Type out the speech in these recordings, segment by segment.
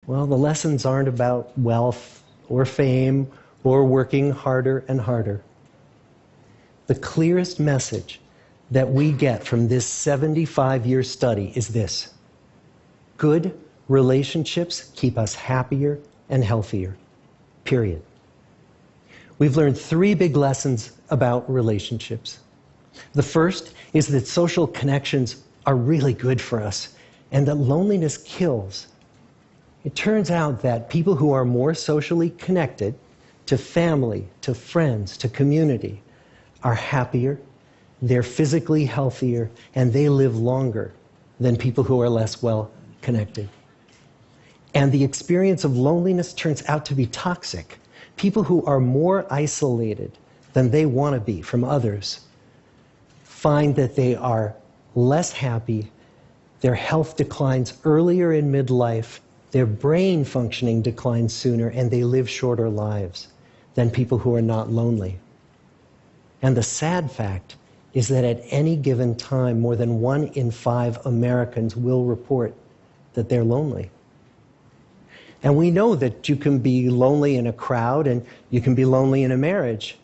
Well, the lessons aren't about wealth or fame or working harder and harder. The clearest message that we get from this 75-year study is this: good relationships keep us happier and healthier, period. We've learned 3 big lessons about relationships. The first is that social connections are really good for us and that loneliness kills. It turns out that people who are more socially connected to family, to friends, to community are happier, they're physically healthier, and they live longer than people who are less well connected. And the experience of loneliness turns out to be toxic. People who are more isolated than they want to be from others find that they are less happy, their health declines earlier in midlife, their brain functioning declines sooner, and they live shorter lives than people who are not lonely. And the sad fact is that at any given time, more than 1 in 5 Americans will report that they're lonely. And we know that you can be lonely in a crowd and you can be lonely in a marriage.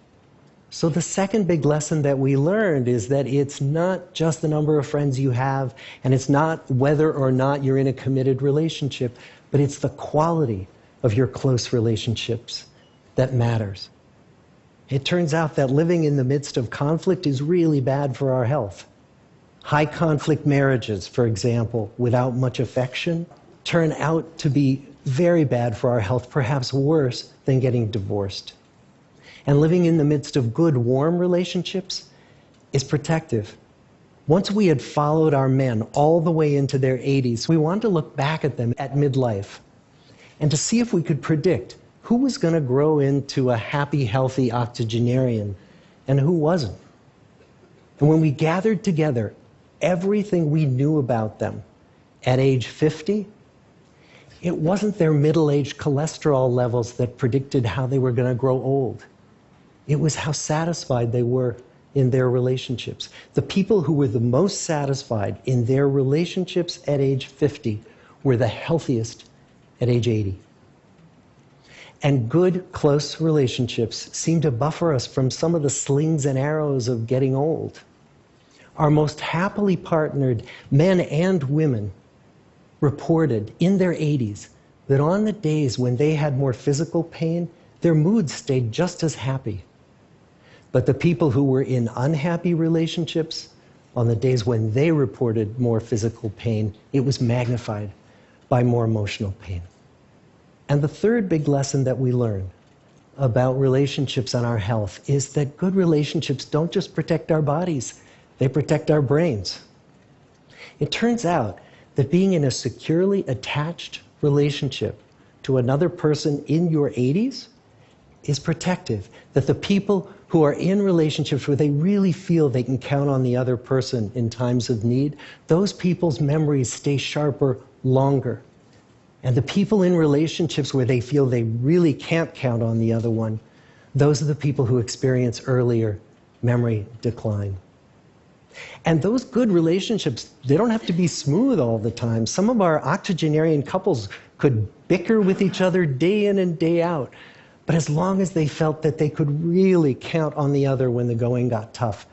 So the second big lesson that we learned is that it's not just the number of friends you have, and it's not whether or not you're in a committed relationship, but it's the quality of your close relationships that matters. It turns out that living in the midst of conflict is really bad for our health. High conflict marriages, for example, without much affection, turn out to be very bad for our health, perhaps worse than getting divorced. And living in the midst of good, warm relationships is protective. Once we had followed our men all the way into their 80s, we wanted to look back at them at midlife and to see if we could predict who was going to grow into a happy, healthy octogenarian and who wasn't. And when we gathered together everything we knew about them at age 50, it wasn't their middle-aged cholesterol levels that predicted how they were going to grow old. It was how satisfied they were in their relationships. The people who were the most satisfied in their relationships at age 50 were the healthiest at age 80. And good, close relationships seem to buffer us from some of the slings and arrows of getting old. Our most happily partnered men and women reported in their 80s that on the days when they had more physical pain, their moods stayed just as happy. But the people who were in unhappy relationships, on the days when they reported more physical pain, it was magnified by more emotional pain. And the third big lesson that we learn about relationships and our health is that good relationships don't just protect our bodies, they protect our brains. It turns out that being in a securely attached relationship to another person in your 80s is protective. That the people who are in relationships where they really feel they can count on the other person in times of need, those people's memories stay sharper longer. And the people in relationships where they feel they really can't count on the other one, those are the people who experience earlier memory decline. And those good relationships, they don't have to be smooth all the time. Some of our octogenarian couples could bicker with each other day in and day out. But as long as they felt that they could really count on the other when the going got tough,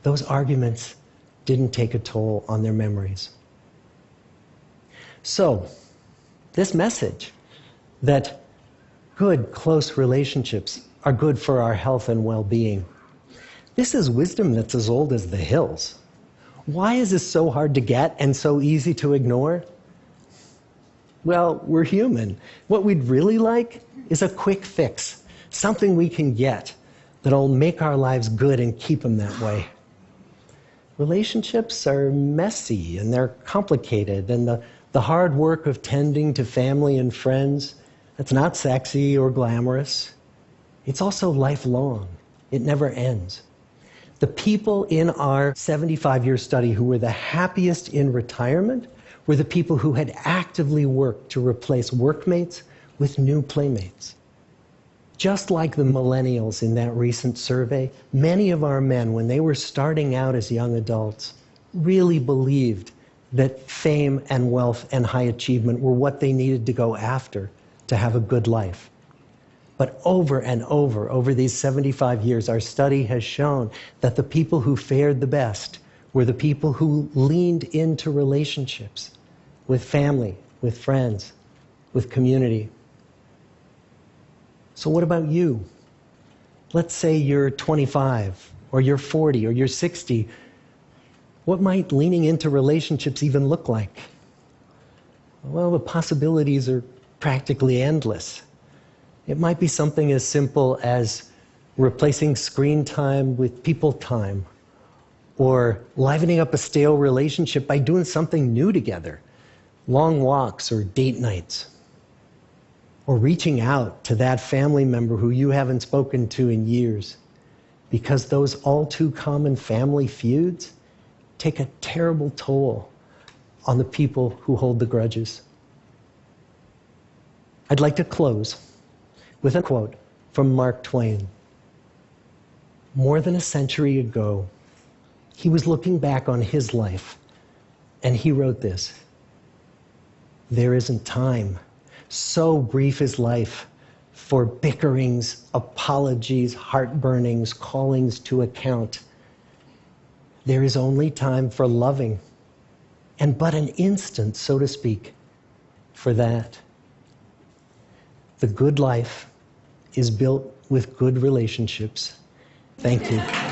those arguments didn't take a toll on their memories. So, this message that good, close relationships are good for our health and well-being, this is wisdom that's as old as the hills. Why is this so hard to get and so easy to ignore? Well, we're human. What we'd really like is a quick fix, something we can get that'll make our lives good and keep them that way. Relationships are messy and they're complicated, and the hard work of tending to family and friends, that's not sexy or glamorous. It's also lifelong. It never ends. The people in our 75-year study who were the happiest in retirement were the people who had actively worked to replace workmates with new playmates. Just like the millennials in that recent survey, many of our men, when they were starting out as young adults, really believed that fame and wealth and high achievement were what they needed to go after to have a good life. But over and over these 75 years, our study has shown that the people who fared the best were the people who leaned into relationships with family, with friends, with community. So what about you? Let's say you're 25, or you're 40, or you're 60. What might leaning into relationships even look like? Well, the possibilities are practically endless. It might be something as simple as replacing screen time with people time, or livening up a stale relationship by doing something new together, long walks or date nights, or reaching out to that family member who you haven't spoken to in years, because those all too common family feuds take a terrible toll on the people who hold the grudges. I'd like to close with a quote from Mark Twain. More than a century ago, he was looking back on his life, and he wrote this: "There isn't time. So brief is life for bickerings, apologies, heartburnings, callings to account. There is only time for loving, and but an instant, so to speak, for that. The good life is built with good relationships." Thank you.